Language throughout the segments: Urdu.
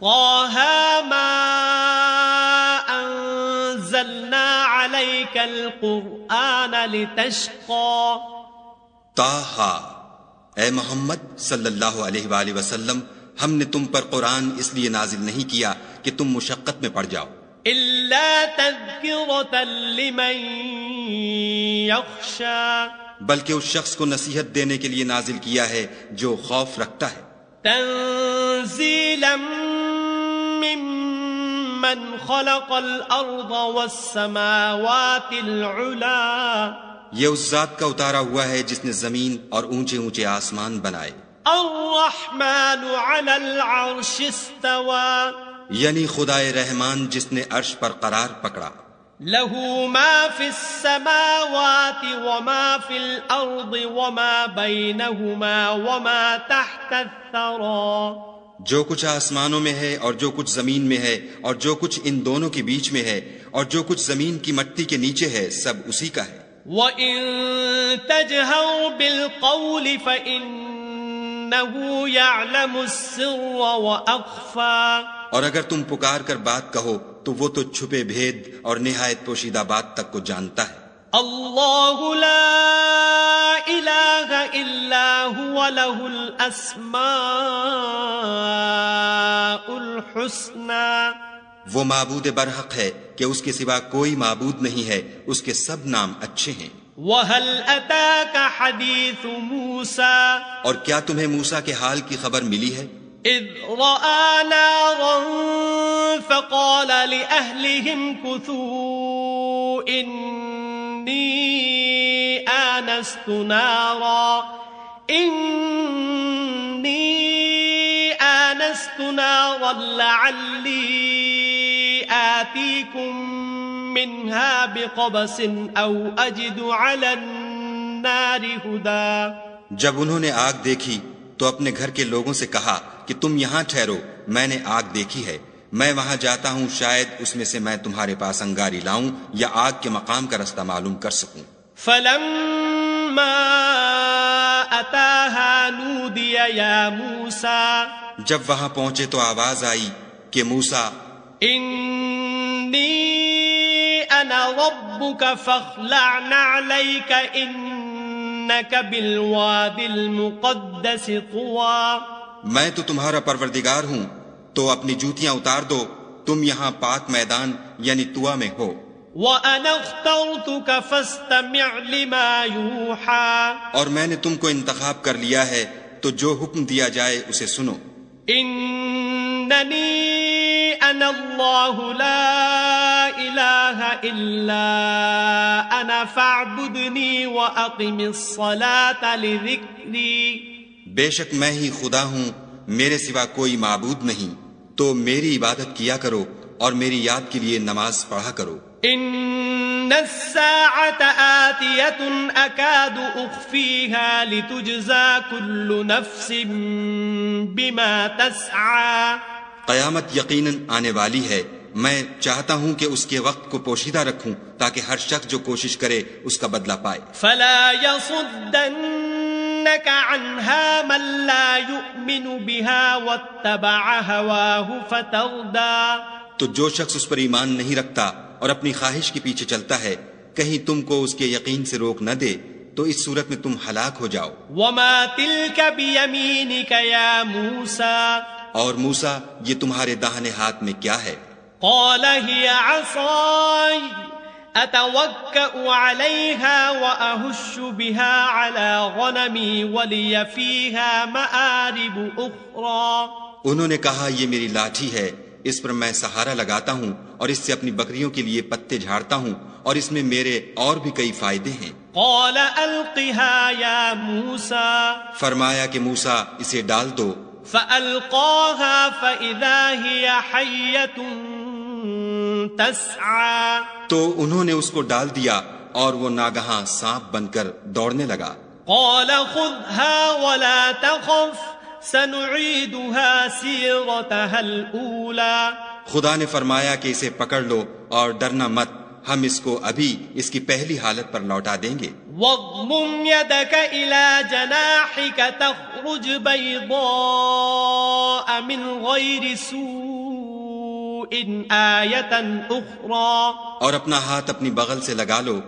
طه ما انزلنا عليك القرآن لتشقى طٰہٰ، اے محمد صلی اللہ علیہ وآلہ وسلم، ہم نے تم پر قرآن اس لیے نازل نہیں کیا کہ تم مشقت میں پڑ جاؤ، إلا تذكرة لمن يخشى بلکہ اس شخص کو نصیحت دینے کے لیے نازل کیا ہے جو خوف رکھتا ہے، تنزيلا ممن خلق الأرض والسماوات العلا یہ اس ذات کا اتارا ہوا ہے جس نے زمین اور اونچے اونچے آسمان بنائے، الرحمن على العرش استوى یعنی خدائے رحمان جس نے عرش پر قرار پکڑا، له ما في السماوات وما في الأرض وما بينهما وما تحت الثرى جو کچھ آسمانوں میں ہے اور جو کچھ زمین میں ہے اور جو کچھ ان دونوں کے بیچ میں ہے اور جو کچھ زمین کی مٹی کے نیچے ہے، سب اسی کا ہے، وَإِن تَجْهَرْ بِالْقَوْلِ فَإِنَّهُ يَعْلَمُ السِّرَّ وَأَخْفَى اور اگر تم پکار کر بات کہو تو وہ تو چھپے بھید اور نہایت پوشیدہ بات تک کو جانتا ہے، اللہ لا الہ الا هو له الاسماء الحسنى وہ معبود برحق ہے کہ اس کے سوا کوئی معبود نہیں ہے، اس کے سب نام اچھے ہیں، وَهَلْ أَتَاكَ حَدِيثُ مُوسَى اور کیا تمہیں موسیٰ کے حال کی خبر ملی ہے؟ إِذْ رَأَى نَارًا فَقَالَ لِأَهْلِهِمْ كُثُوا إِنِّي آنَسْتُ نَارًا لَعَلِّي آتِيكُم منها بقبس او اجد على النار هدى جب انہوں نے آگ دیکھی تو اپنے گھر کے لوگوں سے کہا کہ تم یہاں ٹھہرو، میں نے آگ دیکھی ہے، میں وہاں جاتا ہوں، شاید اس میں سے میں تمہارے پاس انگاری لاؤں یا آگ کے مقام کا رستہ معلوم کر سکوں۔ فلما اتاها نودي يا موسى جب وہاں پہنچے تو آواز آئی کہ موسیٰ، انی انا ربك فاخلع نعليك انك بالواد المقدس طوى میں تو تمہارا پروردگار ہوں، تو اپنی جوتیاں اتار دو، تم یہاں پاک میدان یعنی طویٰ میں ہو، وَأَنَا اخْتَرْتُكَ فَاسْتَمِعْ لِمَا يُوحَى اور میں نے تم کو انتخاب کر لیا ہے تو جو حکم دیا جائے اسے سنو، إِنَّنِي أَنَا اللَّهُ لَا إِلَهَ إِلَّا أَنَا فَاعْبُدْنِي وَأَقِمِ الصَّلَاةَ لِذِكْرِي بے شک میں ہی خدا ہوں، میرے سوا کوئی معبود نہیں، تو میری عبادت کیا کرو اور میری یاد کے لیے نماز پڑھا کرو۔ إِنَّ السَّاعَةَ آتِيَةٌ أَكَادُ أُخْفِيهَا لِتُجْزَى كُلُّ نَفْسٍ بِمَا تَسْعَى قیامت یقیناً آنے والی ہے، میں چاہتا ہوں کہ اس کے وقت کو پوشیدہ رکھوں تاکہ ہر شخص جو کوشش کرے اس کا بدلہ پائے۔ فَلَا يَصُدَّنَّكَ عَنْهَا مَن لَّا يُؤْمِنُ بِهَا وَاتَّبَعَ هَوَاهُ فَتَرْدَىٰ تو جو شخص اس پر ایمان نہیں رکھتا اور اپنی خواہش کے پیچھے چلتا ہے، کہیں تم کو اس کے یقین سے روک نہ دے تو اس صورت میں تم ہلاک ہو جاؤ۔ وَمَا تِلْكَ بِيَمِينِكَ يَا مُوسَىٰ اور موسیٰ یہ تمہارے داہنے ہاتھ میں کیا ہے؟ قَالَ هِيَ عَصَايَ أَتَوَكَّأُ عَلَيْهَا وَأَهُشُّ بِهَا عَلَىٰ غَنَمِي وَلِيَ فِيهَا مَآرِبُ أُخْرَىٰ انہوں نے کہا یہ میری لاٹھی ہے، اس پر میں سہارا لگاتا ہوں اور اس سے اپنی بکریوں کے لیے پتے جھاڑتا ہوں اور اس میں میرے اور بھی کئی فائدے ہیں۔ قَالَ أَلْقِهَا يَا مُوسَىٰ فرمایا کہ موسیٰ اسے ڈال دو، فَأَلْقَاهَا فَإِذَا هِيَ حَيَّةٌ تَسْعَىٰ تو انہوں نے اس کو ڈال دیا اور وہ ناگہاں سانپ بن کر دوڑنے لگا۔ قَالَ خُذْهَا وَلَا تَخَفْ سَنُعِيدُهَا سِيرَتَهَا الْأُولَىٰ خدا نے فرمایا کہ اسے پکڑ لو اور ڈرنا مت، ہم اس کو ابھی اس کی پہلی حالت پر لوٹا دیں گے۔ واضمم يدك إلى جناحك تخرج بيضاء من غير سوء آية أخرى، اور اپنا ہاتھ اپنی بغل سے لگا لو،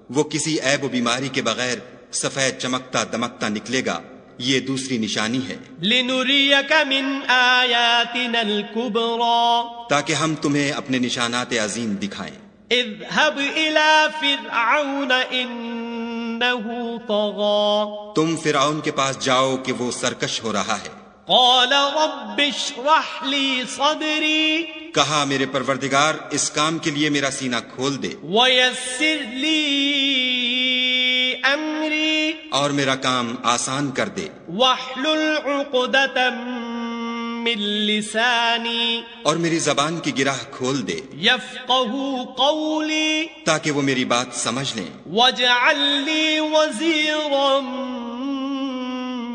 وہ کسی عیب و بیماری کے بغیر سفید چمکتا دمکتا نکلے گا، یہ دوسری نشانی ہے۔ لنريك من آياتنا الكبرى، تاکہ ہم تمہیں اپنے نشانات عظیم دکھائیں۔ اذهب إلى فرعون إنه طغى، تم فرعون کے پاس جاؤ کہ وہ سرکش ہو رہا ہے۔ قال رب اشرح لي صدري کہا میرے پروردگار اس کام کے لیے میرا سینہ کھول دے ويسر لي أمري اور میرا کام آسان کر دے، واحلل عقدة من لساني اور میری زبان کی گرہ کھول دے يفقه قولي تاکہ وہ میری بات سمجھ لیں۔ واجعل لي وزيرا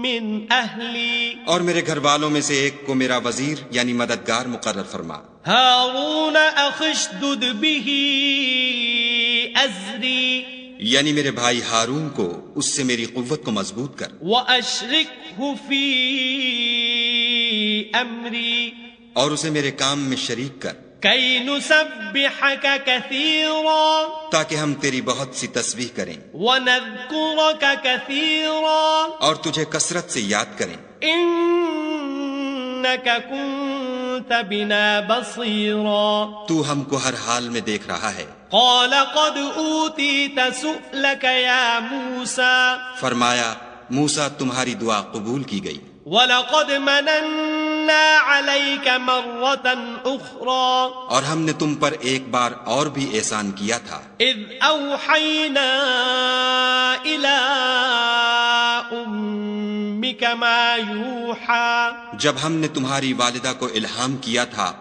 من أهلي اور میرے گھر والوں میں سے ایک کو میرا وزیر یعنی مددگار مقرر فرما۔ هارون أخي اشدد به أزري یعنی میرے بھائی ہارون کو اس سے میری قوت کو مضبوط کر، وأشركه في أمري اور اسے میرے کام میں شریک کر، كي نسبحك كثيرا تاکہ ہم تیری بہت سی تسبیح کریں ونذكرك كثيرا اور تجھے کثرت سے یاد کریں۔ إنك كنت بنا بصيرا، تو ہم کو ہر حال میں دیکھ رہا ہے۔ قال قد أوتيت سؤلك يا موسى، فرمایا موسیٰ تمہاری دعا قبول کی گئی، وَلَقَدْ مَنَنَّا عَلَيْكَ مَرَّةً أُخْرَى، اور ہم نے تم پر ایک بار اور بھی احسان کیا تھا، إِذْ أَوْحَيْنَا إِلَىٰ أُمِّكَ مَا يُوحَىٰ، جب ہم نے تمہاری والدہ کو الہام کیا تھا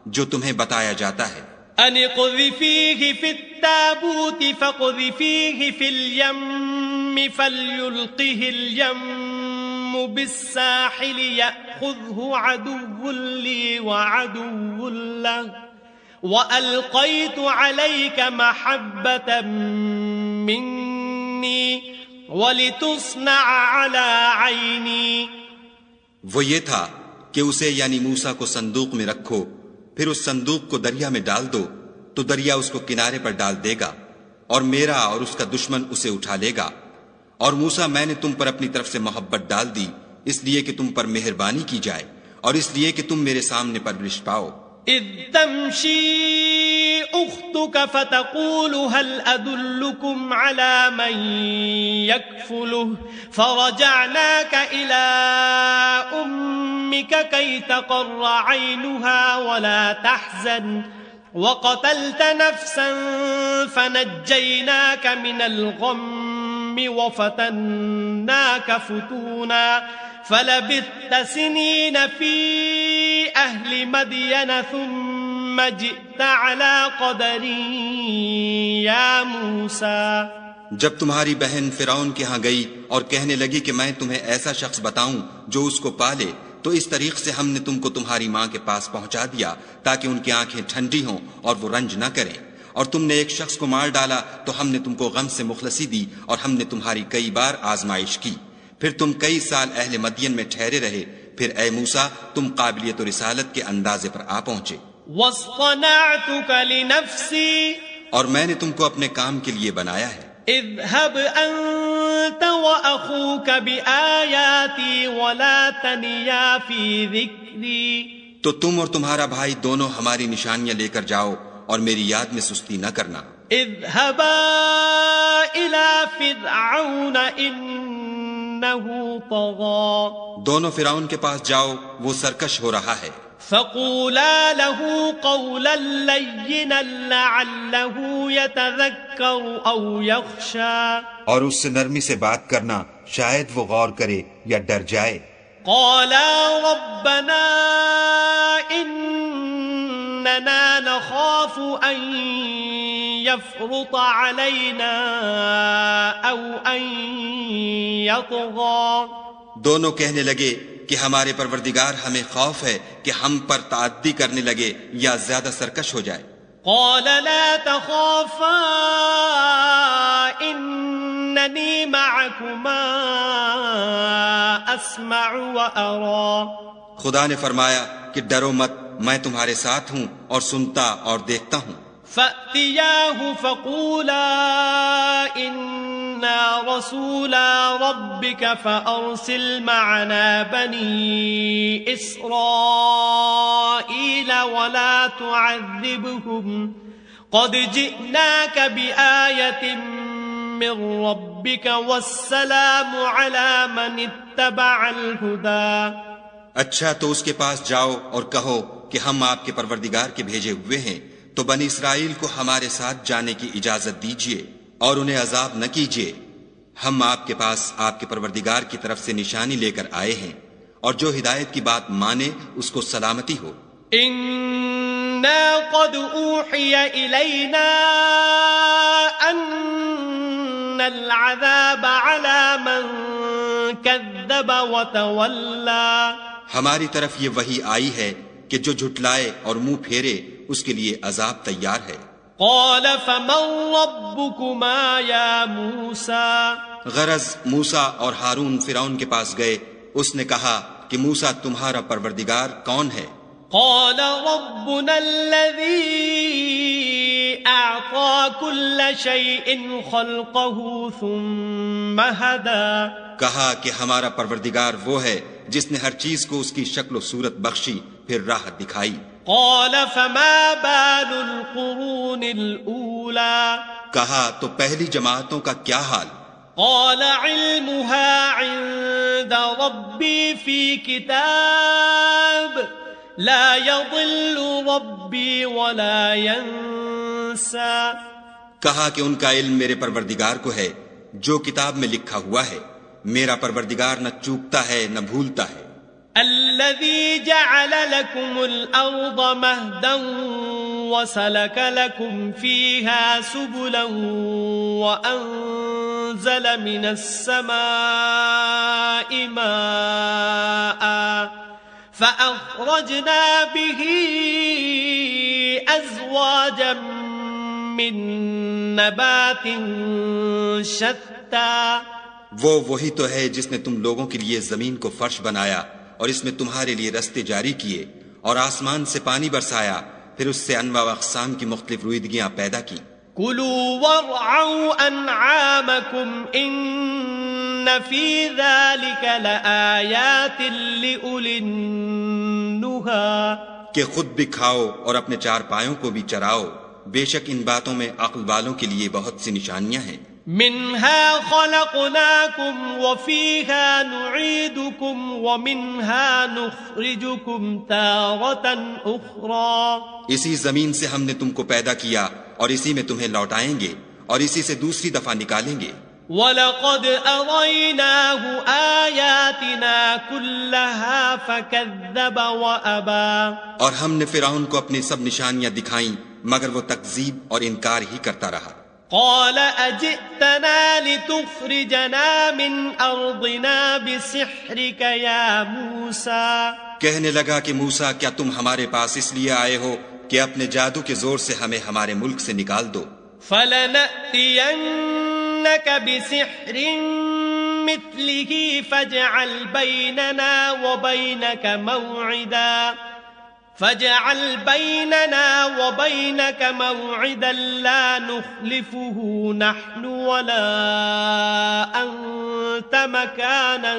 جو تمہیں بتایا جاتا ہے، أَنِ اقْذِفِيهِ فِي التَّابُوتِ فَاقْذِفِيهِ فِي الْيَمِّ فَلْيُلْقِهِ الْيَمُّ بالساحل يأخذه عدو لي وعدو له وألقيت عليك محبة مني ولتصنع على عيني۔ وہ یہ تھا کہ اسے یعنی موسیٰ کو صندوق میں رکھو، پھر اس صندوق کو دریا میں ڈال دو تو دریا اس کو کنارے پر ڈال دے گا، اور میرا اور اس کا دشمن اسے اٹھا لے گا۔ اور موسیٰ میں نے تم پر اپنی طرف سے محبت ڈال دی اس لیے کہ تم پر مہربانی کی جائے اور اس لیے کہ تم میرے سامنے پرورش پاؤ۔ إذ تمشي أختك فتقول هل أدلكم على من يكفله فرجعناك إلى أمك كي تقر عينها ولا تحزن وقتلت نفسا فنجيناك من الغم وفتناك فتونا فلبثت سنين في أهل مدين ثم جئت على قدر يا موسى۔ جب تمہاری بہن فرعون کے ہاں گئی اور کہنے لگی کہ میں تمہیں ایسا شخص بتاؤں جو اس کو پالے، تو اس طریق سے ہم نے تم کو تمہاری ماں کے پاس پہنچا دیا تاکہ ان کی آنکھیں ٹھنڈی ہوں اور وہ رنج نہ کریں، اور تم نے ایک شخص کو مار ڈالا تو ہم نے تم کو غم سے مخلصی دی اور ہم نے تمہاری کئی بار آزمائش کی، پھر تم کئی سال اہل مدین میں ٹھہرے رہے، پھر اے موسیٰ تم قابلیت و رسالت کے اندازے پر آ پہنچے۔ واصطنعتك لنفسي، اور میں نے تم کو اپنے کام کے لیے بنایا ہے، اذهب أنت وأخوك بآياتي ولا تنيا في ذكري، تو تم اور تمہارا بھائی دونوں ہماری نشانیاں لے کر جاؤ اور میری یاد میں سستی نہ کرنا۔ اذهبا إلى فرعون إنه طغى، دونوں فرعون کے پاس جاؤ، وہ سرکش ہو رہا ہے، فقولا له قولا لينا لعله يتذكر أو يخشى، اور اس سے نرمی سے بات کرنا، شاید وہ غور کرے یا ڈر جائے۔ قالا ربنا إننا نخاف أن يفرط علينا أو أن يطغى، دونوں کہنے لگے کہ ہمارے پروردگار ہمیں خوف ہے کہ ہم پر تعدی کرنے لگے یا زیادہ سرکش ہو جائے۔ قال لا تخافا إنني معكما أسمع وأرى. خدا نے فرمایا کہ ڈرو مت، میں تمہارے ساتھ ہوں اور سنتا اور دیکھتا ہوں. فأتياه فقولا إنا رسولا ربك فأرسل معنا بني إسرائيل ولا تعذبهم قد جئناك بآية من ربك والسلام على من اتبع الهدى. اچھا تو اس کے پاس جاؤ اور کہو کہ ہم آپ کے پروردگار کے بھیجے ہوئے ہیں، تو بنی اسرائیل کو ہمارے ساتھ جانے کی اجازت دیجیے اور انہیں عذاب نہ کیجیے. ہم آپ کے پاس آپ کے پروردگار کی طرف سے نشانی لے کر آئے ہیں، اور جو ہدایت کی بات مانے اس کو سلامتی ہو. إنا قد أوحي إلينا أن العذاب على من كذب وتولى. ہماری طرف یہ وحی آئی ہے کہ جو جھٹلائے اور منہ پھیرے اس کے لیے عذاب تیار ہے. قال فمن ربكما يا موسى. غرض موسیٰ اور ہارون فرعون کے پاس گئے. اس نے کہا کہ موسیٰ تمہارا پروردگار کون ہے؟ قال ربنا الذي أعطى كل شيء خلقه ثم هدى. کہا کہ ہمارا پروردگار وہ ہے جس نے ہر چیز کو اس کی شکل و صورت بخشی پھر راہ دکھائی. قال فما بال القرون الأولى. کہا تو پہلی جماعتوں کا کیا حال؟ قال علمها عند ربي في كتاب لا يضل ربي ولا ينسى. کہا کہ ان کا علم میرے پروردگار کو ہے، جو کتاب میں لکھا ہوا ہے. میرا پروردگار نہ چوکتا ہے نہ بھولتا ہے. الذي جعل لكم الأرض مهدا وسلك لكم فيها سبلا وأنزل من السماء ماء فأخرجنا به أزواجا من نبات شتى. وہی تو ہے جس نے تم لوگوں کے لیے زمین کو فرش بنایا اور اس میں تمہارے لیے رستے جاری کیے اور آسمان سے پانی برسایا، پھر اس سے انواع و اقسام کی مختلف رویدگیاں پیدا کی. كلوا وارعوا أنعامكم إن في ذلك لآيات لأولي النهى. کہ خود بھی کھاؤ اور اپنے چار پایوں کو بھی چراؤ، بے شک ان باتوں میں عقل والوں کے لیے بہت سی نشانیاں ہیں. منها خلقناكم وفيها نعيدكم ومنها نخرجكم تارة أخرى. اسی زمین سے ہم نے تم کو پیدا کیا اور اسی میں تمہیں لوٹائیں گے اور اسی سے دوسری دفعہ نکالیں گے. وَلَقَدْ أَرَيْنَاهُ آيَاتِنَا كُلَّهَا فَكَذَّبَ وَأَبَى. اور ہم نے فرعون کو اپنی سب نشانیاں دکھائیں مگر وہ تکذیب اور انکار ہی کرتا رہا. قال أجئتنا لتخرجنا من أرضنا بسحرك يا موسى. کہنے لگا کہ موسیٰ کیا تم ہمارے پاس اس لیے آئے ہو کہ اپنے جادو کے زور سے ہمیں ہمارے ملک سے نکال دو؟ فلنأتينك بسحر مثله فاجعل بيننا وبينك موعدا لا نخلفه نحن ولا أنت مكانا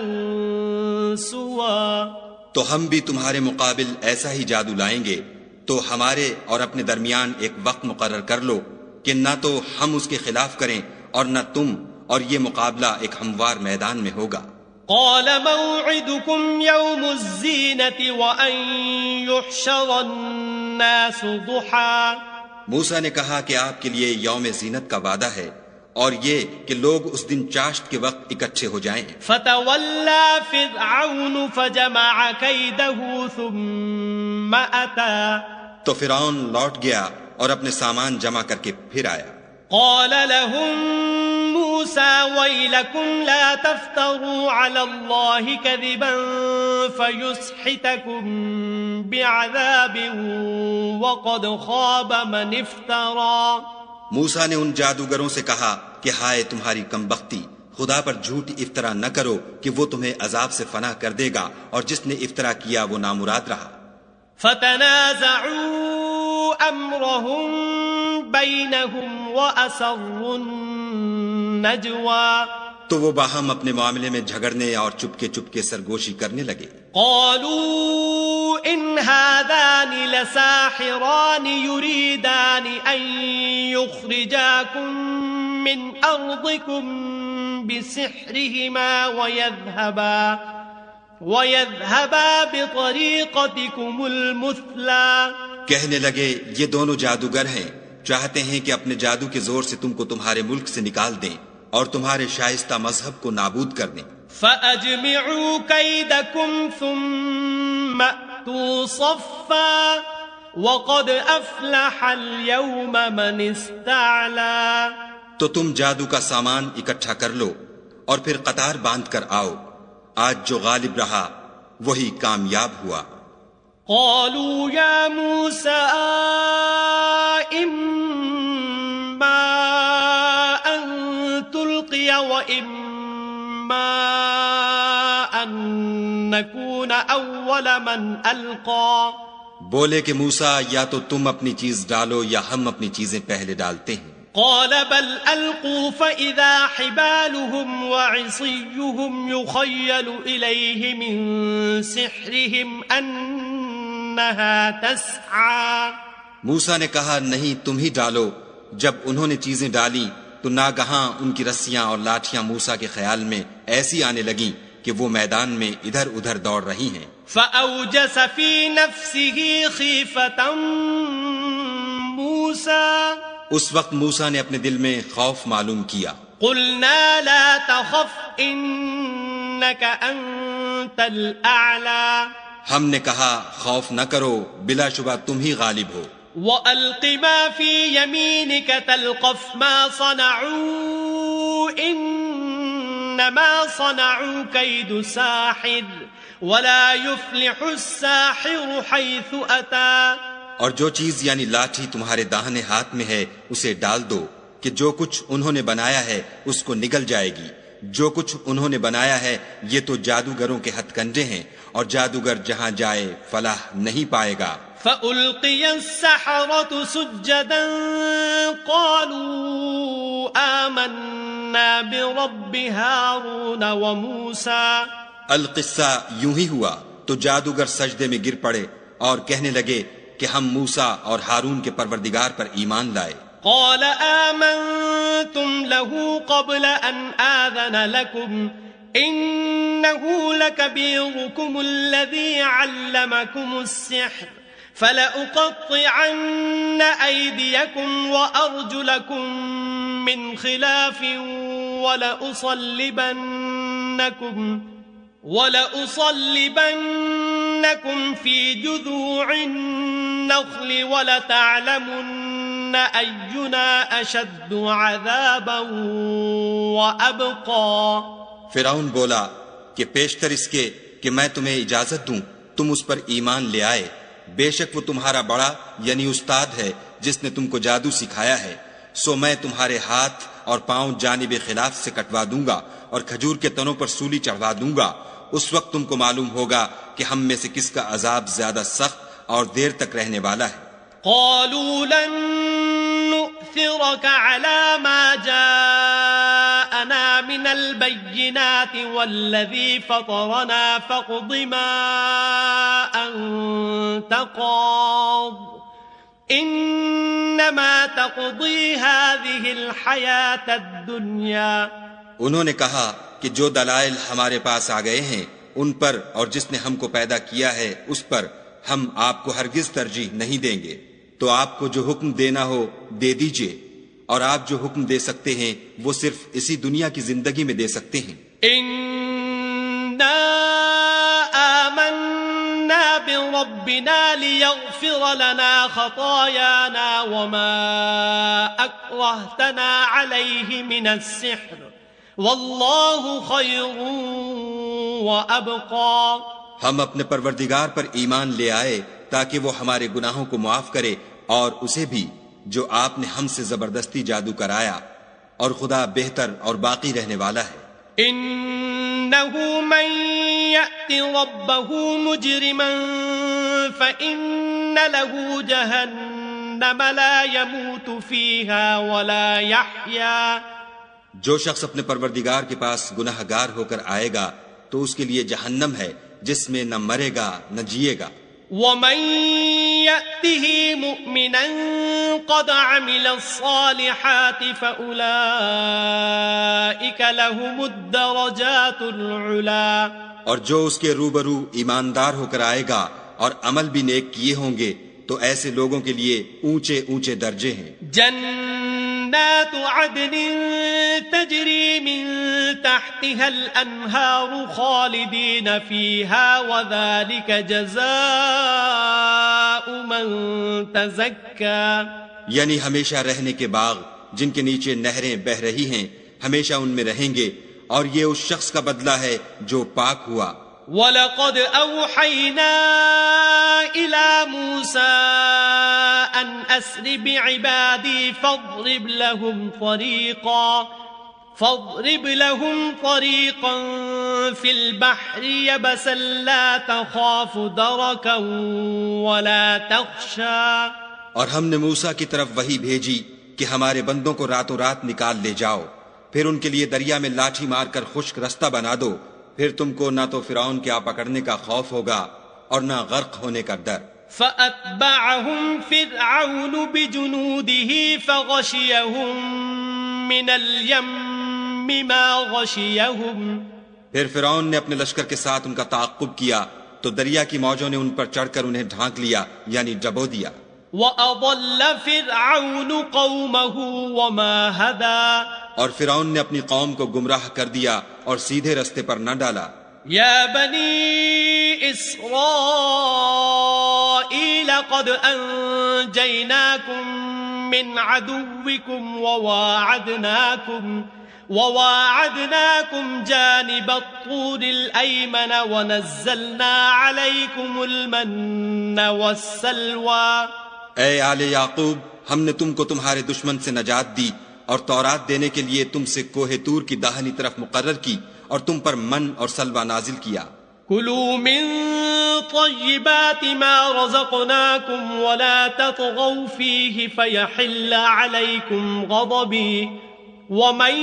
سوى. تو ہم بھی تمہارے مقابل ایسا ہی جادو لائیں گے، تو ہمارے اور اپنے درمیان ایک وقت مقرر کر لو کہ نہ تو ہم اس کے خلاف کریں اور نہ تم، اور یہ مقابلہ ایک ہموار میدان میں ہوگا. قال موعدكم يوم الزينة وأن يحشر الناس ضحى. موسیٰ نے کہا کہ آپ کے لیے یوم زینت کا وعدہ ہے اور یہ کہ لوگ اس دن چاشت کے وقت اکٹھے ہو جائیں. فتولى فرعون فجمع كيده ثم أتى. تو فرعون لوٹ گیا اور اپنے سامان جمع کر کے پھر آیا. قال لهم موسى ويلكم لا تفتروا على الله كذبا فيسحتكم بعذاب وقد خاب من افترى. موسیٰ نے ان جادوگروں سے کہا کہ ہائے تمہاری کمبختی، خدا پر جھوٹ افطرا نہ کرو کہ وہ تمہیں عذاب سے فنا کر دے گا، اور جس نے افطرا کیا وہ نامراد رہا. فتنازعوا امرهم بینہم واسروا النجوى. تو وہ باہم اپنے معاملے میں جھگڑنے اور چپکے چپکے سرگوشی کرنے لگے. قالوا ان هذان لساحران يريدان ان يخرجاكم من ارضكم بسحرهما ويذهبا بطريقتكم المثلى. کہنے لگے یہ دونوں جادوگر ہیں، چاہتے ہیں کہ اپنے جادو کے زور سے تم کو تمہارے ملک سے نکال دیں اور تمہارے شائستہ مذہب کو نابود کر دیں. فَأَجْمِعُوا كَيْدَكُمْ ثُمَّ أْتُوا صَفًّا وَقَدْ أَفْلَحَ الْيَوْمَ مَنِ اسْتَعْلَى. تو تم جادو کا سامان اکٹھا کر لو اور پھر قطار باندھ کر آؤ، آج جو غالب رہا وہی کامیاب ہوا. قالوا يا موسى إما أن تلقي وإما أن نكون أول من ألقى. بولے کہ موسیٰ یا تو تم اپنی چیز ڈالو یا ہم اپنی چیزیں پہلے ڈالتے ہیں. قال بل ألقوا فإذا حبالهم وعصيهم يخيل إليه من سحرهم أنها تسعى. موسیٰ نے کہا نہیں تم ہی ڈالو. جب انہوں نے چیزیں ڈالی تو ناگہاں ان کی رسیاں اور لاٹھیاں موسیٰ کے خیال میں ایسی آنے لگیں کہ وہ میدان میں ادھر ادھر دوڑ رہی ہیں. فأوجس في نفسه خيفة موسى. اس وقت موسیٰ نے اپنے دل میں خوف معلوم کیا. قلنا لا تخف انك انت الاعلى. ہم نے کہا خوف نہ کرو، بلا شبہ تم ہی غالب ہو. وَأَلْقِ مَا فِي يَمِينِكَ تَلْقَفْ مَا صَنَعُوا إِنَّمَا صَنَعُوا كَيْدُ سَاحِرٍ وَلَا يُفْلِحُ السَّاحِرُ حَيْثُ أَتَى. اور جو چیز یعنی لاٹھی تمہارے داہنے ہاتھ میں ہے اسے ڈال دو کہ جو کچھ انہوں نے بنایا ہے اس کو نگل جائے گی. جو کچھ انہوں نے بنایا ہے یہ تو جادوگروں کے ہتھ کنڈے ہیں، اور جادوگر جہاں جائے فلاح نہیں پائے گا. فَأُلْقِيَ السَّحَرَةُ سُجَّدًا قَالُوا آمَنَّا بِرَبِّ هَارُونَ وَمُوسَى. القصہ یوں ہی ہوا تو جادوگر سجدے میں گر پڑے اور کہنے لگے کہ ہم موسیٰ اور ہارون کے پروردگار پر ایمان لائے. قال آمنتم له قبل أن آذن لكم إنه لكبيركم الذي علمكم السحر فلأقطعن أيديكم وأرجلكم من خلاف ولأصلبنكم في جذوع النخل ولتعلمن أينا أشد عذابا وأبقى. فرعون بولا کہ پیشتر اس کے کہ میں تمہیں اجازت دوں تم اس پر ایمان لے آئے، بے شک وہ تمہارا بڑا یعنی استاد ہے جس نے تم کو جادو سکھایا ہے. سو میں تمہارے ہاتھ اور پاؤں جانب خلاف سے کٹوا دوں گا اور کھجور کے تنوں پر سولی چڑھوا دوں گا. اس وقت تم کو معلوم ہوگا کہ ہم میں سے کس کا عذاب زیادہ سخت اور دیر تک رہنے والا ہے. قالوا لن نؤثرك على ما جاءنا من البينات والذي فطرنا فاقض ما أنت قاض إنما تقضي هذه الحياة الدنيا. انہوں نے کہا کہ جو دلائل ہمارے پاس آ گئے ہیں ان پر اور جس نے ہم کو پیدا کیا ہے اس پر ہم آپ کو ہرگز ترجیح نہیں دیں گے. تو آپ کو جو حکم دینا ہو دے دیجئے، اور آپ جو حکم دے سکتے ہیں وہ صرف اسی دنیا کی زندگی میں دے سکتے ہیں. اِنَّا آمَنَّا بِرَبِّنَا لِيَغْفِرَ لَنَا خَطَايَانَا وَمَا أَكْرَهْتَنَا عَلَيْهِ مِنَ السِّحْرِ وَاللَّهُ خَيْرٌ وَأَبْقَى. ہم اپنے پروردگار پر ایمان لے آئے تاکہ وہ ہمارے گناہوں کو معاف کرے اور اسے بھی جو آپ نے ہم سے زبردستی جادو کرایا، اور خدا بہتر اور باقی رہنے والا ہے۔ إنه من يأت ربه مجرما فإن له جهنم لا يموت فيها ولا يحيا۔ جو شخص اپنے پروردگار کے پاس گناہ گار ہو کر آئے گا تو اس کے لیے جہنم ہے، جس میں نہ مرے گا نہ جیے گا۔ ومن يأته مؤمنا قد عمل الصالحات فأولئك لهم الدرجات العلا۔ اور جو اس کے روبرو ایماندار ہو کر آئے گا اور عمل بھی نیک کیے ہوں گے تو ایسے لوگوں کے لیے اونچے اونچے درجے ہیں۔ جنات عدن تجری من تحتها الانہار خالدین فیہا وذلک جزاء من تزکا۔ یعنی ہمیشہ رہنے کے باغ جن کے نیچے نہریں بہ رہی ہیں، ہمیشہ ان میں رہیں گے، اور یہ اس شخص کا بدلہ ہے جو پاک ہوا۔ وَلَقَدْ أَوْحَيْنَا إِلَى مُوسَىٰ أَنْ أَسْرِ بِعِبَادِي فَاضْرِبْ لَهُمْ طَرِيقًا فِي الْبَحْرِ يَبَسًا لَا تَخَافُ دَرَكًا وَلَا تَخْشَىٰ۔ اور ہم نے موسیٰ کی طرف وحی بھیجی کہ ہمارے بندوں کو راتوں رات نکال لے جاؤ، پھر ان کے لیے دریا میں لاٹھی مار کر خشک رستہ بنا دو، پھر تم کو نہ تو فرعون کے آ پکڑنے کا خوف ہوگا اور نہ غرق ہونے کا ڈر۔ فَأَتْبَعَهُمْ فِرْعَوْنُ بِجُنُودِهِ فَغَشِيَهُمْ مِنَ الْيَمِّ مَا غَشِيَهُمْ۔ پھر فرعون نے اپنے لشکر کے ساتھ ان کا تعاقب کیا تو دریا کی موجوں نے ان پر چڑھ کر انہیں ڈھانک لیا، یعنی ڈبو دیا۔ وَأَضَلَّ فِرْعَوْنُ قَوْمَهُ وَمَا هَدَىٰ۔ اور فرعون نے اپنی قوم کو گمراہ کر دیا اور سیدھے رستے پر نہ ڈالا۔ یا بنی اسرائیل قد انجیناکم من عدوکم وواعدناکم جانب الطور الایمن ونزلنا علیکم المن والسلوى۔ اے آل یعقوب، ہم نے تم کو تمہارے دشمن سے نجات دی اور تورات دینے کے لیے تم سے کوہ طور کی داہنی طرف مقرر کی اور تم پر من اور سلوہ نازل کیا۔ کلوا من طیبات ما رزقناکم ولا تطغوا فیہ فیحل علیکم غضبی ومن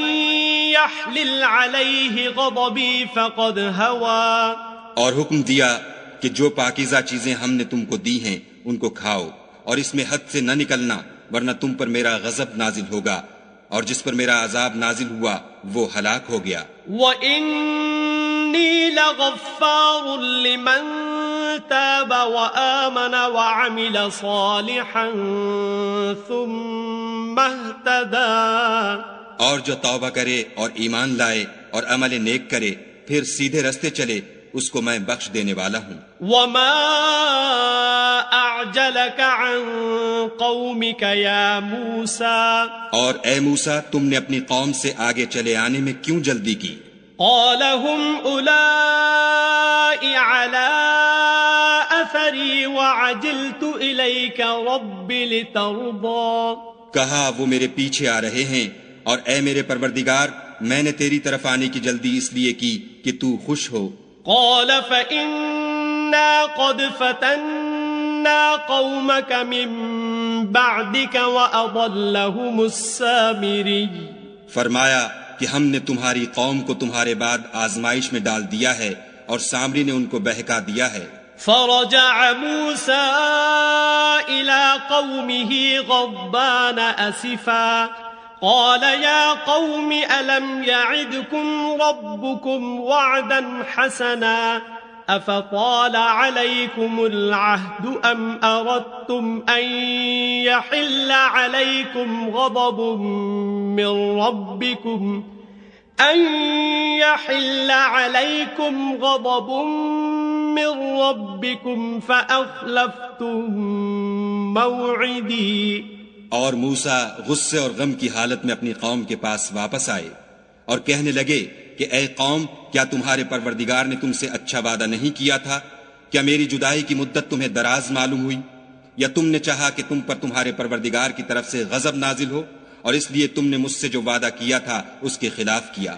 یحلل علیہ غضبی فقد ہوا۔ اور حکم دیا کہ جو پاکیزہ چیزیں ہم نے تم کو دی ہیں ان کو کھاؤ، اور اس میں حد سے نہ نکلنا ورنہ تم پر میرا غضب نازل ہوگا، اور جس پر میرا عذاب نازل ہوا وہ ہلاک ہو گیا۔ وَإِنِّي لَغَفَّارٌ لِمَن تَابَ وَآمَنَ وَعَمِلَ صَالِحًا ثُمَّ اهْتَدَىٰ۔ اور جو توبہ کرے اور ایمان لائے اور عمل نیک کرے پھر سیدھے رستے چلے، اس کو میں بخش دینے والا ہوں۔ وَمَا أَعْجَلَكَ عَن قَوْمِكَ يَا مُوسَىٰ۔ اور اے موسیٰ، تم نے اپنی قوم سے آگے چلے آنے میں کیوں جلدی کی؟ قَالَ هُمْ أُولَٰئِ عَلَىٰ أَثَرِي وَعَجِلْتُ إِلَيْكَ رَبِّ لِتَرْضَىٰ۔ کہا وہ میرے پیچھے آ رہے ہیں، اور اے میرے پروردگار، میں نے تیری طرف آنے کی جلدی اس لیے کی کہ تو خوش ہو۔ قال فإنا قد فتنا قومك من بعدك وأضلهم السامري۔ فرمایا کہ ہم نے تمہاری قوم کو تمہارے بعد آزمائش میں ڈال دیا ہے اور سامری نے ان کو بہکا دیا ہے۔ فرجع موسى إلى قومه غضبان أسفا قال يا قوم ألم يعدكم ربكم وعدا حسنا أفطال عليكم العهد أم أردتم أن يحل عليكم غضب من ربكم فأخلفتم موعدي۔ اور موسیٰ غصے اور غم کی حالت میں اپنی قوم کے پاس واپس آئے اور کہنے لگے کہ اے قوم، کیا تمہارے پروردگار نے تم سے اچھا وعدہ نہیں کیا تھا؟ کیا میری جدائی کی مدت تمہیں دراز معلوم ہوئی، یا تم نے چاہا کہ تم پر تمہارے پروردگار کی طرف سے غضب نازل ہو، اور اس لیے تم نے مجھ سے جو وعدہ کیا تھا اس کے خلاف کیا؟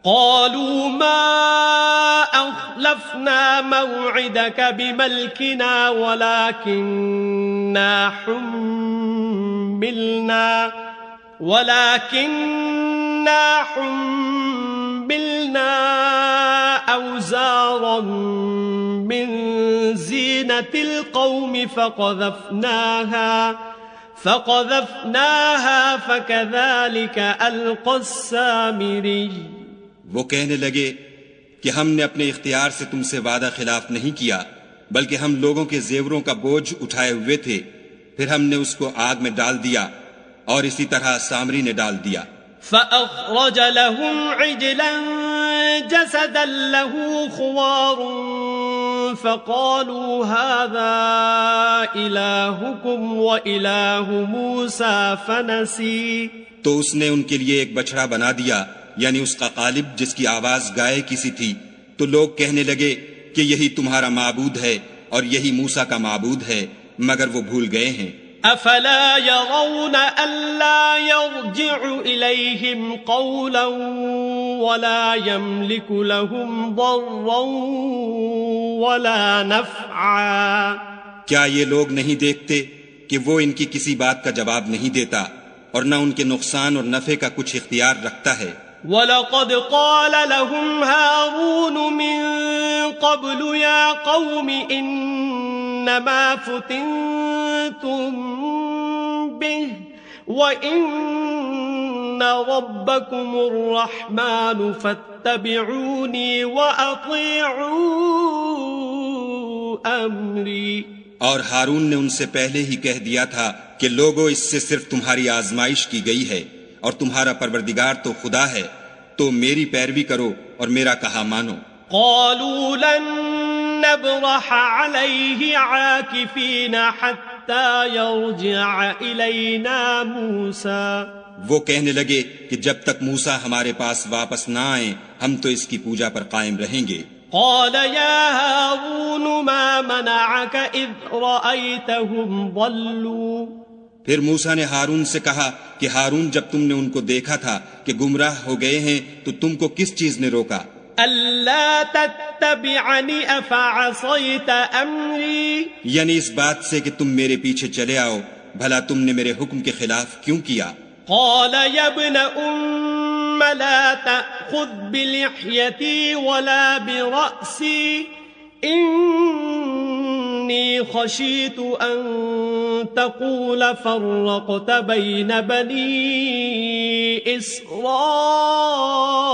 قالوا ما أخلفنا موعدك بملكنا ولكننا حملنا أوزارا من زينة القوم فقذفناها فكذلك ألقى السامري. وہ کہنے لگے کہ ہم نے اپنے اختیار سے تم سے وعدہ خلاف نہیں کیا، بلکہ ہم لوگوں کے زیوروں کا بوجھ اٹھائے ہوئے تھے، پھر ہم نے اس کو آگ میں ڈال دیا، اور اسی طرح سامری نے ڈال دیا. فأخرج لهم عجلا جسدا له خوار فقالوا هذا إلهكم وإله موسى فنسي. تو اس نے ان کے لیے ایک بچڑا بنا دیا، یعنی اس کا قالب جس کی آواز گائے کی سی تھی. تو لوگ کہنے لگے کہ یہی تمہارا معبود ہے اور یہی موسیٰ کا معبود ہے، مگر وہ بھول گئے ہیں. افلا يرون الا يرجع اليهم قولا ولا يملك لهم ضرا ولا نفعا. کیا یہ لوگ نہیں دیکھتے کہ وہ ان کی کسی بات کا جواب نہیں دیتا اور نہ ان کے نقصان اور نفع کا کچھ اختیار رکھتا ہے؟ وَلَقَدْ قَالَ لَهُمْ هَارُونُ مِن قَبْلُ يَا قَوْمِ إِنَّمَا فُتِنْتُمْ بِهِ وَإِنَّ رَبَّكُمُ الرَّحْمَنُ فَاتَّبِعُونِي وَأَطِيعُوا أَمْرِي. اور ہارون نے ان سے پہلے ہی کہہ دیا تھا کہ لوگوں اس سے صرف تمہاری آزمائش کی گئی ہے، اور تمہارا پروردگار تو خدا ہے، تو میری پیروی کرو اور میرا کہا مانو. قالوا لن نبرح عليه عاكفين حتى يرجع إلينا موسى. وہ کہنے لگے کہ جب تک موسیٰ ہمارے پاس واپس نہ آئیں ہم تو اس کی پوجا پر قائم رہیں گے. قال يا هارون ما منعك إذ رأيتهم ضلوا. پھر موسیٰ نے ہارون سے کہا کہ ہارون جب تم نے ان کو دیکھا تھا کہ گمراہ ہو گئے ہیں تو تم کو کس چیز نے روکا؟ ألا تتبعني أفعصيت أمري. یعنی اس بات سے کہ تم میرے پیچھے چلے آؤ، بھلا تم نے میرے حکم کے خلاف کیوں کیا؟ قال يا ابن أم لا تأخذ بلحيتي ولا برأسي إني خشيت أن تقول فرقت بين بني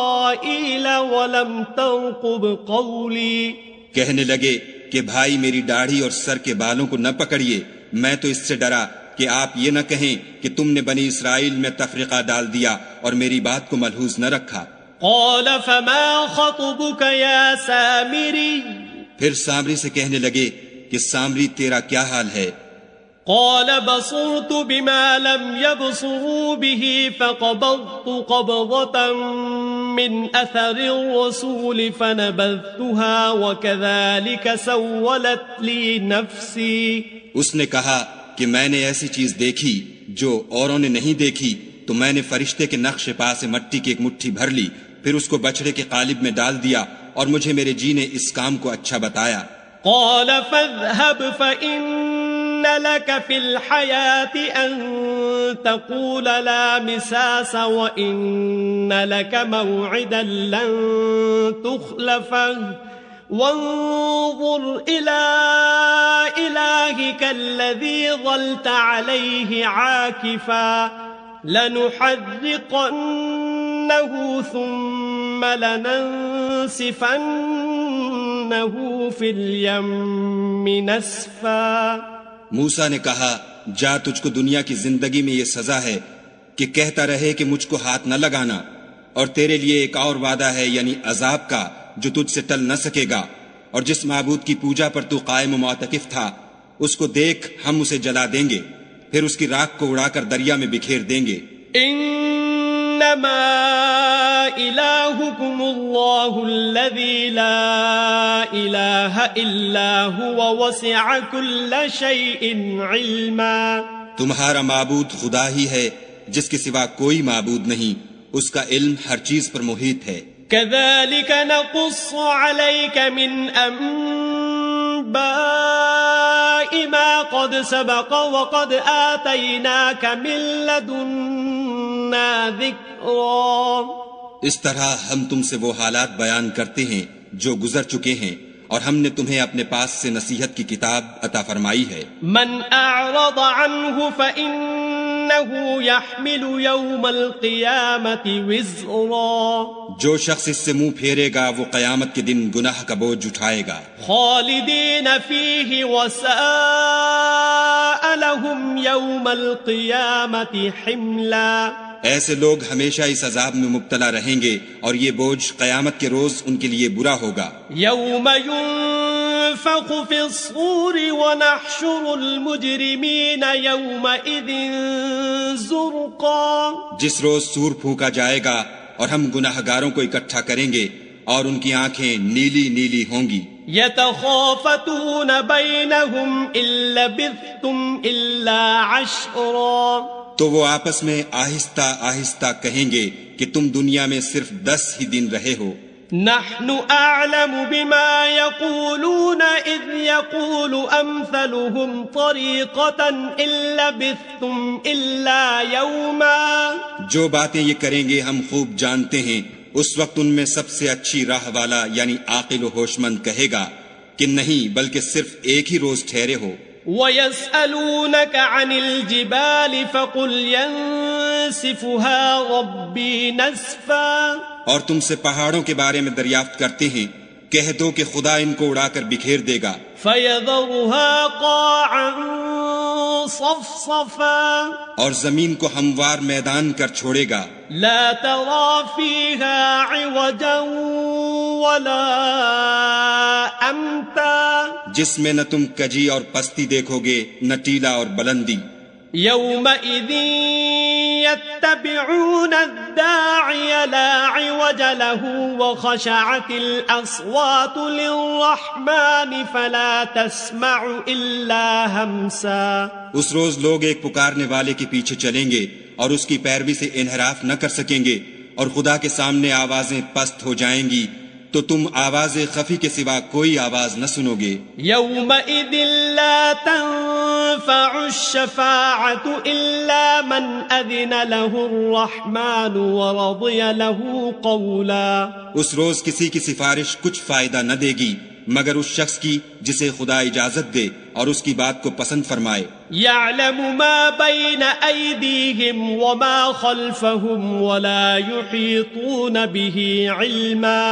إسرائيل ولم ترقب قولي. کہنے لگے کہ بھائی میری داڑھی اور سر کے بالوں کو نہ پکڑیے، میں تو اس سے ڈرا کہ آپ یہ نہ کہیں کہ تم نے بنی اسرائیل میں تفرقہ ڈال دیا اور میری بات کو ملحوظ نہ رکھا. قال فما خطبك يا سامري. پھر سامری سے کہنے لگے کہ سامری تیرا کیا حال ہے؟ قال بصرت بما لم يبصروا به فقبضت قبضة من أثر الرسول فنبذتها وكذلك سولت لي نفسي. اس نے کہا کہ میں نے ایسی چیز دیکھی جو اوروں نے نہیں دیکھی، تو میں نے فرشتے کے نقش پا سے مٹی کی ایک مٹھی بھر لی، پھر اس کو بچڑے کے قالب میں ڈال دیا، اور مجھے میرے جی نے اس کام کو اچھا بتایا. قال فاذهب فإن لك في الحياة أن تقول لا مساس وإن لك موعدا لن تخلفه وانظر إلى إلهك الذي ظلت عليه عاكفا لنحرقنه ثم لننسفنه في اليم نسفا. موسیٰ نے کہا جا، تجھ کو دنیا کی زندگی میں یہ سزا ہے کہ کہتا رہے کہ مجھ کو ہاتھ نہ لگانا، اور تیرے لیے ایک اور وعدہ ہے یعنی عذاب کا جو تجھ سے ٹل نہ سکے گا، اور جس معبود کی پوجا پر تو قائم و معتکف تھا اس کو دیکھ ہم اسے جلا دیں گے، پھر اس کی راکھ کو اڑا کر دریا میں بکھیر دیں گے. انما إلهكم الله الذي لا إله إلا هو وسع كل شيء علما. تمہارا معبود خدا ہی ہے جس کے سوا کوئی معبود نہیں، اس کا علم ہر چیز پر محیط ہے. كذلك نقص عليك من أنباء ما قد سبق وقد آتيناك من لدنا ذكرا. اس طرح ہم تم سے وہ حالات بیان کرتے ہیں جو گزر چکے ہیں، اور ہم نے تمہیں اپنے پاس سے نصیحت کی کتاب عطا فرمائی ہے. من أعرض عنه فإنه يحمل يوم القيامة وزرا. جو شخص اس سے منہ پھیرے گا وہ قیامت کے دن گناہ کا بوجھ اٹھائے گا. خالدين فيه وساء لهم يوم القيامة حملا. ایسے لوگ ہمیشہ اس عذاب میں مبتلا رہیں گے اور یہ بوجھ قیامت کے روز ان کے لیے برا ہوگا. يوم ينفخ في الصور ونحشر المجرمين يومئذ زرقا. جس روز سور پھونکا جائے گا اور ہم گناہگاروں کو اکٹھا کریں گے اور ان کی آنکھیں نیلی نیلی ہوں گی. يتخافتون بينهم إن لبثتم إلا عشرا. تو وہ آپس میں آہستہ آہستہ کہیں گے کہ تم دنیا میں صرف 10 ہی دن رہے ہو. نحن أعلم بما يقولون إذ يقول أمثلهم طريقة إن لبثتم إلا يوما. جو باتیں یہ کریں گے ہم خوب جانتے ہیں. اس وقت ان میں سب سے اچھی راہ والا یعنی عاقل و ہوشمند کہے گا کہ نہیں بلکہ صرف ایک ہی روز ٹھہرے ہو. وَيَسْأَلُونَكَ عَنِ الْجِبَالِ فَقُلْ يَنسِفُهَا رَبِّي نَسْفًا. اور تم سے پہاڑوں کے بارے میں دریافت کرتے ہیں، کہہ دو کہ خدا ان کو اڑا کر بکھیر دے گا. فَيَذَرُهَا قَاعًا صَفْصَفًا. اور زمین کو ہموار میدان کر چھوڑے گا. لَا تَرَى فِيهَا عِوَجًا وَلَا أَمْتًا. جس میں نہ تم کجی اور پستی دیکھو گے نہ ٹیلا اور بلندی. يَوْمَئِذٍ يَتَّبِعُونَ الدَّاعِيَ لَا عِوَجَ لَهُ وَخَشَعَتِ الْأَصْوَاتُ لِلرَّحْمَنِ فَلَا تَسْمَعُ إِلَّا هَمْسًا. اس روز لوگ ایک پکارنے والے کے پیچھے چلیں گے اور اس کی پیروی سے انحراف نہ کر سکیں گے، اور خدا کے سامنے آوازیں پست ہو جائیں گی تو تم آواز خفی کے سوا کوئی آواز نہ سنو گے. يَوْمَئِذٍ لَا تَنفَعُ الشَّفَاعَةُ إِلَّا مَنْ أَذِنَ لَهُ الرَّحْمَنُ وَرَضِيَ لَهُ قَوْلًا. اس روز کسی کی سفارش کچھ فائدہ نہ دے گی مگر اس شخص کی جسے خدا اجازت دے اور اس کی بات کو پسند فرمائے. يَعْلَمُ مَا بَيْنَ أَيْدِيهِمْ وَمَا خَلْفَهُمْ وَلَا يُحِيطُونَ بِهِ عِلْمًا.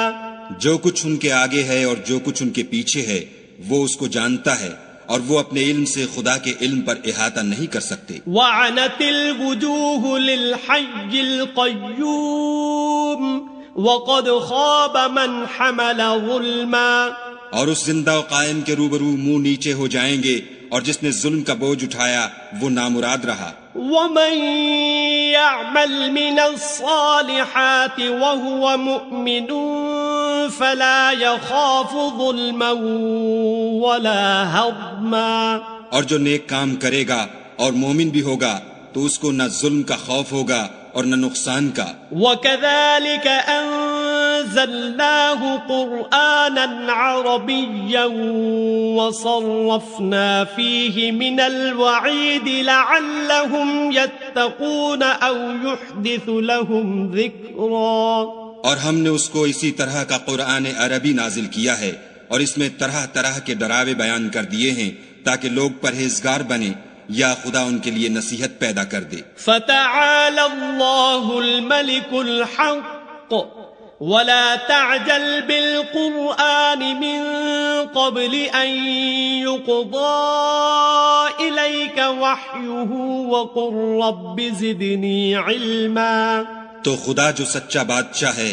جو کچھ ان کے آگے ہے اور جو کچھ ان کے پیچھے ہے وہ اس کو جانتا ہے، اور وہ اپنے علم سے خدا کے علم پر احاطہ نہیں کر سکتے. وَعَنَتِ الْوُجُوهُ لِلْحَيِّ الْقَيُّومِ وَقَدْ خَابَ مَنْ حَمَلَ ظُلْمًا. اور اس زندہ و قائم کے روبرو منہ نیچے ہو جائیں گے، اور جس نے ظلم کا بوجھ اٹھایا وہ نامراد رہا. وَمَن يَعْمَلْ مِنَ الصَّالِحَاتِ وَهُوَ مُؤْمِنٌ فَلَا يَخَافُ ظُلْمًا وَلَا هَضْمًا. اور جو نیک کام کرے گا اور مومن بھی ہوگا تو اس کو نہ ظلم کا خوف ہوگا اور نہ نقصان کا. وَكَذَلِكَ أَنزَلْنَاهُ قُرْآنًا عَرَبِيًّا وَصَرَّفْنَا فِيهِ مِنَ الْوَعِيدِ لَعَلَّهُمْ يَتَّقُونَ أَوْ يُحْدِثُ لَهُمْ ذِكْرًا. اور ہم نے اس کو اسی طرح کا قرآن عربی نازل کیا ہے، اور اس میں طرح طرح کے ڈراوے بیان کر دیے ہیں تاکہ لوگ پرہیزگار بنیں یا خدا ان کے لیے نصیحت پیدا کر دے. فَتَعَالَى اللَّهُ الْمَلِكُ الْحَقُّ وَلَا تَعْجَلْ بِالْقُرْآنِ مِنْ قَبْلِ أَنْ يُقْضَى إِلَيْكَ وَحْيُهُ وَقُلْ رَبِّ زِدْنِي عِلْمًا. تو خدا جو سچا بادشاہ ہے،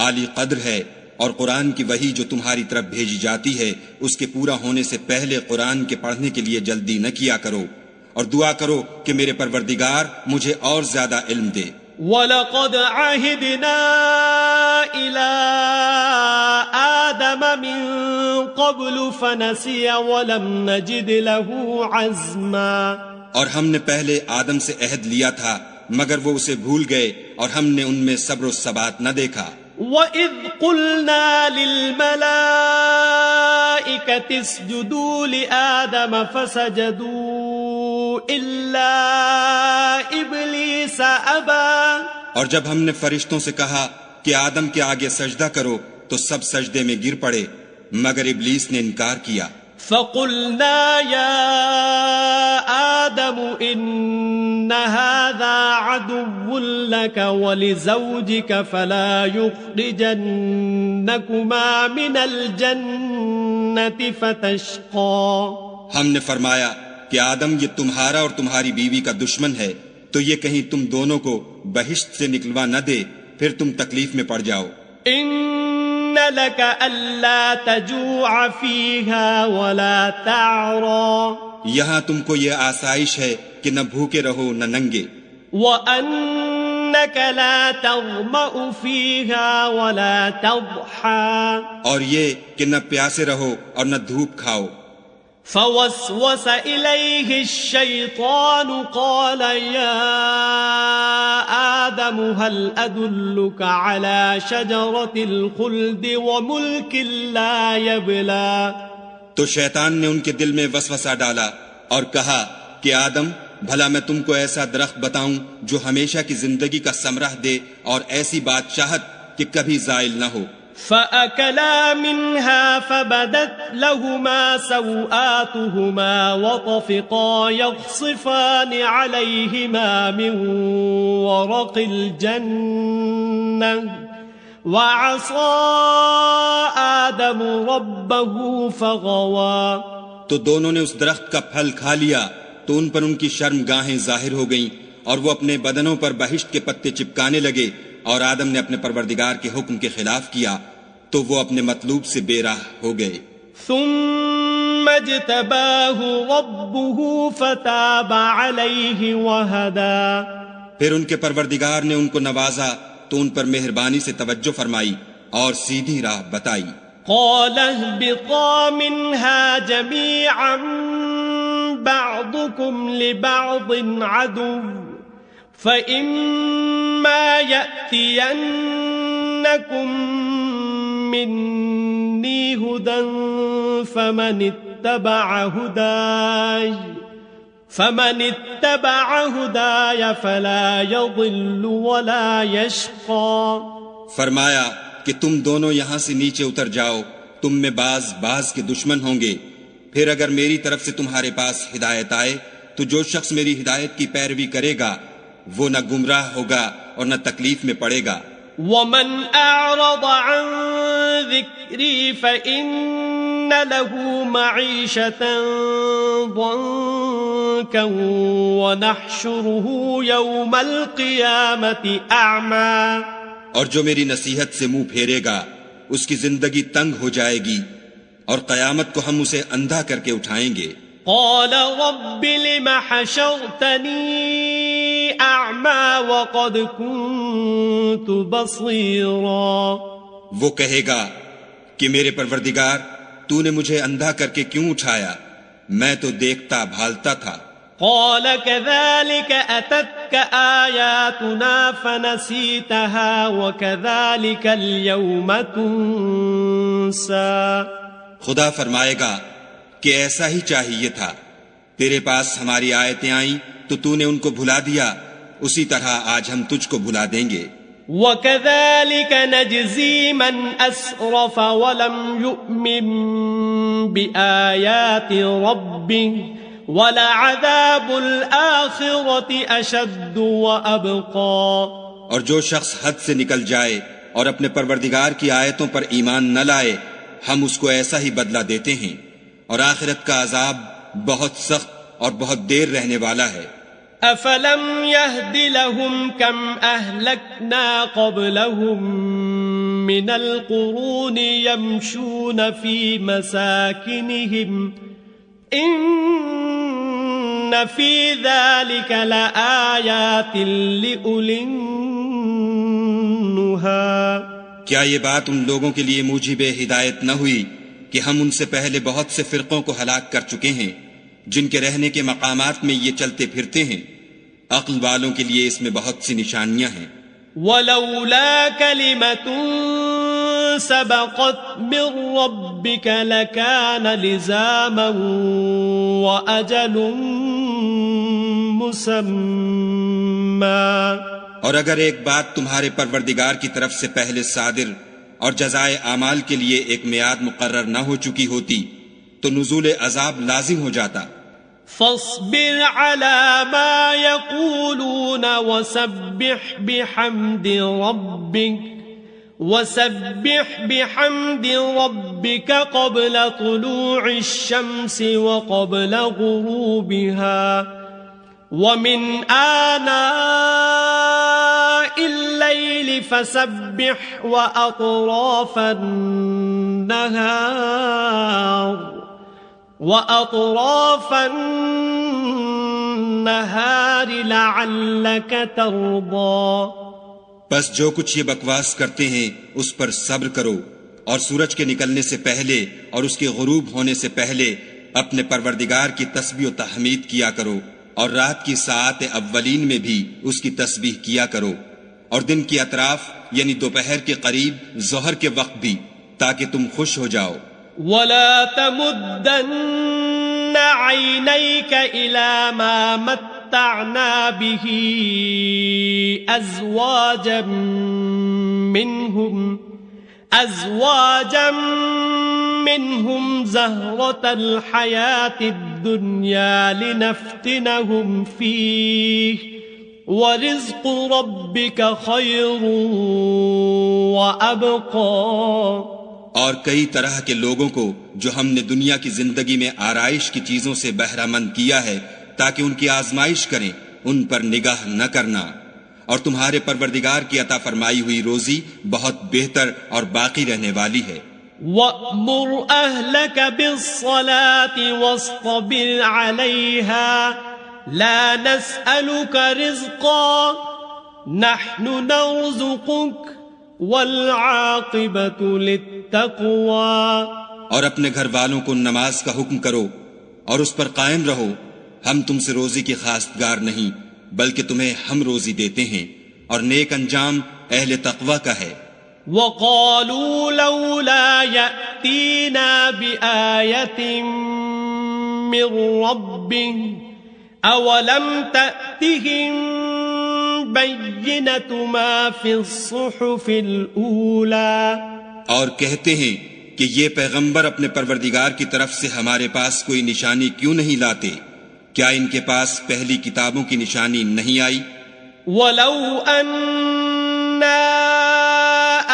عالی قدر ہے، اور قرآن کی وحی جو تمہاری طرف بھیجی جاتی ہے اس کے پورا ہونے سے پہلے قرآن کے پڑھنے کے لیے جلدی نہ کیا کرو، اور دعا کرو کہ میرے پروردگار مجھے اور زیادہ علم دے. وَلَقَدْ عَهِدْنَا إلى آدم من قبل فنسي ولم نجد له عزما. اور ہم نے پہلے آدم سے عہد لیا تھا مگر وہ اسے بھول گئے اور ہم نے ان میں صبر و ثبات نہ دیکھا. وَإِذْ قُلْنَا لِلْمَلَائِكَةِ اسْجُدُوا لِآدَمَ فَسَجَدُوا إِلَّا إِبْلِيسَ أَبَى. اور جب ہم نے فرشتوں سے کہا کہ آدم کے آگے سجدہ کرو تو سب سجدے میں گر پڑے مگر ابلیس نے انکار کیا. فَقُلْنَا يَا آدَمُ إِنَّ هَذَا عَدُوٌّ لَكَ وَلِزَوْجِكَ فَلَا يُخْرِجَنَّكُمَا مِنَ الْجَنَّةِ فَتَشْقَى. ہم نے فرمایا کہ آدم یہ تمہارا اور تمہاری بیوی کا دشمن ہے تو یہ کہیں تم دونوں کو بہشت سے نکلوا نہ دے پھر تم تکلیف میں پڑ جاؤ. إِنَّ لَكَ أَلَّا تَجُوعَ فِيهَا وَلَا تَعْرَى. یہاں تم کو یہ آسائش ہے کہ نہ بھوکے رہو نہ ننگے. وَأَنَّكَ لَا تَظْمَأُ فِيهَا وَلَا تَضْحَى. اور یہ کہ نہ پیاسے رہو اور نہ دھوپ کھاؤ. فوسوس إليه الشيطان قال يا آدم هل أدلك على شجرة الخلد وملك لا يبلى. تو شیطان نے ان کے دل میں وسوسہ ڈالا اور کہا کہ آدم بھلا میں تم کو ایسا درخت بتاؤں جو ہمیشہ کی زندگی کا ثمرہ دے اور ایسی بادشاہت کہ کبھی زائل نہ ہو. فَأَكَلَا مِنْهَا فَبَدَتْ لَهُمَا سَوْآتُهُمَا وَطَفِقَا يَخْصِفَانِ عَلَيْهِمَا مِنْ وَرَقِ الْجَنَّةِ وَعَصَى آدَمُ رَبَّهُ فَغَوَى. تو دونوں نے اس درخت کا پھل کھا لیا تو ان پر ان کی شرم گاہیں ظاہر ہو گئیں اور وہ اپنے بدنوں پر بہشت کے پتے چپکانے لگے اور آدم نے اپنے پروردگار کے حکم کے خلاف کیا تو وہ اپنے مطلوب سے بے راہ ہو گئے. ثم اجتباه ربه فتاب عليه وهدى. پھر ان کے پروردگار نے ان کو نوازا تو ان پر مہربانی سے توجہ فرمائی اور سیدھی راہ بتائی. قال اهبطا منها جميعا بعضكم لبعض عدو فَإِمَّا يَأْتِيَنَّكُم مِّنِّي هُدًى فَمَنِ اتَّبَعَ هُدَايَ فَلَا يَضِلُّ وَلَا يَشْقَى. فرمایا کہ تم دونوں یہاں سے نیچے اتر جاؤ، تم میں بعض کے دشمن ہوں گے، پھر اگر میری طرف سے تمہارے پاس ہدایت آئے تو جو شخص میری ہدایت کی پیروی کرے گا وہ نہ گمراہ ہوگا اور نہ تکلیف میں پڑے گا. وَمَنْ أَعْرَضَ عَنْ ذِكْرِي فَإِنَّ لَهُ مَعِيشَةً ضَنكًا وَنَحْشُرُهُ يَوْمَ الْقِيَامَةِ أَعْمَى. اور جو میری نصیحت سے منہ پھیرے گا اس کی زندگی تنگ ہو جائے گی اور قیامت کو ہم اسے اندھا کر کے اٹھائیں گے. قال رب لم حشرتني أعمى وقد كنت بصيرا. وہ کہے گا کہ میرے پروردگار تو نے مجھے اندھا کر کے کیوں اٹھایا، میں تو دیکھتا بھالتا تھا. قال كذلك أتتك آياتنا فنسيتها وكذلك اليوم تنسى. خدا فرمائے گا کہ ایسا ہی چاہیے تھا، تیرے پاس ہماری آیتیں آئیں تو تو نے ان کو بھلا دیا، اسی طرح آج ہم تجھ کو بھلا دیں گے. وَكَذَلِكَ نَجْزِي مَنْ أَسْرَفَ وَلَمْ يُؤْمِنْ بِآيَاتِ رَبِّهِ وَلَعَذَابُ الْآخِرَةِ أَشَدُّ وَأَبْقَى. اور جو شخص حد سے نکل جائے اور اپنے پروردگار کی آیتوں پر ایمان نہ لائے ہم اس کو ایسا ہی بدلہ دیتے ہیں اور آخرت کا عذاب بہت سخت اور بہت دیر رہنے والا ہے. أَفَلَمْ يَهْدِ لَهُمْ كَمْ أَهْلَكْنَا قَبْلَهُمْ مِنَ الْقُرُونِ يَمْشُونَ فِي مَسَاكِنِهِمْ إِنَّ فِي ذَلِكَ لَآيَاتٍ لِأُولِي النُّهَى. کیا یہ بات ان لوگوں کے لیے موجب ہدایت نہ ہوئی کہ ہم ان سے پہلے بہت سے فرقوں کو ہلاک کر چکے ہیں جن کے رہنے کے مقامات میں یہ چلتے پھرتے ہیں؟ عقل والوں کے لیے اس میں بہت سی نشانیاں ہیں۔ ولولا كلمة سبقت من ربك لكان لزاما وأجل مسمى، اور اگر ایک بات تمہارے پروردگار کی طرف سے پہلے صادر اور جزائے اعمال کے لیے ایک میعاد مقرر نہ ہو چکی ہوتی تو نزول عذاب لازم ہو جاتا۔ فاصبر على ما يقولون وسبح بحمد ربك قبل طلوع الشمس وقبل غروبها ومن آناء الليل فسبح وأطراف النهار لعلك ترضى۔ بس جو کچھ یہ بکواس کرتے ہیں اس پر صبر کرو، اور سورج کے نکلنے سے پہلے اور اس کے غروب ہونے سے پہلے اپنے پروردگار کی تسبیح و تحمید کیا کرو، اور رات کی ساعت اولین میں بھی اس کی تسبیح کیا کرو، اور دن کی اطراف یعنی دوپہر کے قریب ظہر کے وقت بھی، تاکہ تم خوش ہو جاؤ۔ ولا تمدن عينيك إلى ما متعنا به أزواجا منهم زهرة الحياة الدنيا لنفتنهم فيه ورزق ربك خير وأبقى۔ اور کئی طرح کے لوگوں کو جو ہم نے دنیا کی زندگی میں آرائش کی چیزوں سے بہرہ مند کیا ہے تاکہ ان کی آزمائش کریں، ان پر نگاہ نہ کرنا، اور تمہارے پروردگار کی عطا فرمائی ہوئی روزی بہت بہتر اور باقی رہنے والی ہے۔ وَأْمُرْ أَهْلَكَ بِالصَّلَاةِ وَاصْطَبِرْ عَلَيْهَا لَا نَسْأَلُكَ رِزْقًا نَحْنُ نَرْزُقُكَ وَالْعَاقِبَةُ لِلتَّقْوَى۔ اور اپنے گھر والوں کو نماز کا حکم کرو اور اس پر قائم رہو، ہم تم سے روزی کی خواستگار نہیں بلکہ تمہیں ہم روزی دیتے ہیں، اور نیک انجام اہل تقوی کا ہے۔ وَقَالُوا لَوْلَا يَأْتِينَا بِآيَةٍ مِّن رَّبِّهِ أَوَلَمْ تَأْتِهِم بَيِّنَةُ مَا فِي الصُّحُفِ الْأُولَى۔ اور کہتے ہیں کہ یہ پیغمبر اپنے پروردگار کی طرف سے ہمارے پاس کوئی نشانی کیوں نہیں لاتے؟ کیا ان کے پاس پہلی کتابوں کی نشانی نہیں آئی؟ وَلَوْ أَنَّا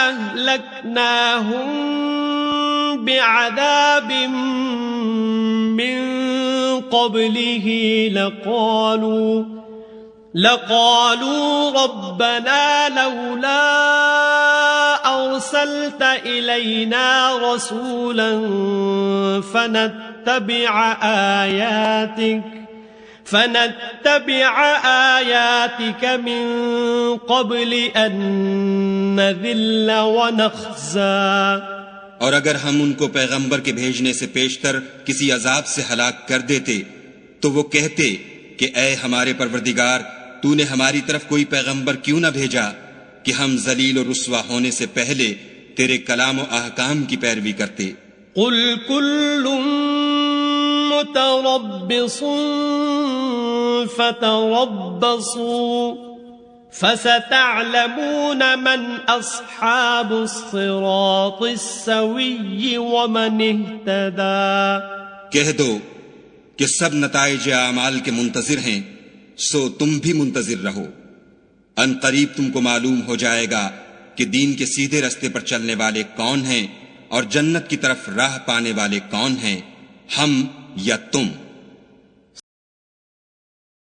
أَهْلَكْنَاهُمْ بِعَذَابٍ مِّن قَبْلِهِ لَقَالُوا رَبَّنَا لَوْلَا أَرْسَلْتَ إِلَيْنَا رَسُولًا فَنَتَّبِعَ آيَاتِكَ مِن قَبْلِ أَن نَّذِلَّ وَنَخْزَىٰ۔ اور اگر ہم ان کو پیغمبر کے بھیجنے سے پیشتر کسی عذاب سے ہلاک کر دیتے تو وہ کہتے کہ اے ہمارے پروردگار، تو نے ہماری طرف کوئی پیغمبر کیوں نہ بھیجا کہ ہم ذلیل و رسوا ہونے سے پہلے تیرے کلام و احکام کی پیروی کرتے۔ قل كل متربص فتربصوا فستعلمون من أصحاب الصراط السوي ومن اهتدى۔ کہہ دو کہ سب نتائج اعمال کے منتظر ہیں، سو تم بھی منتظر رہو، ان قریب تم کو معلوم ہو جائے گا کہ دین کے سیدھے رستے پر چلنے والے کون ہیں اور جنت کی طرف راہ پانے والے کون ہیں، ہم یا تم۔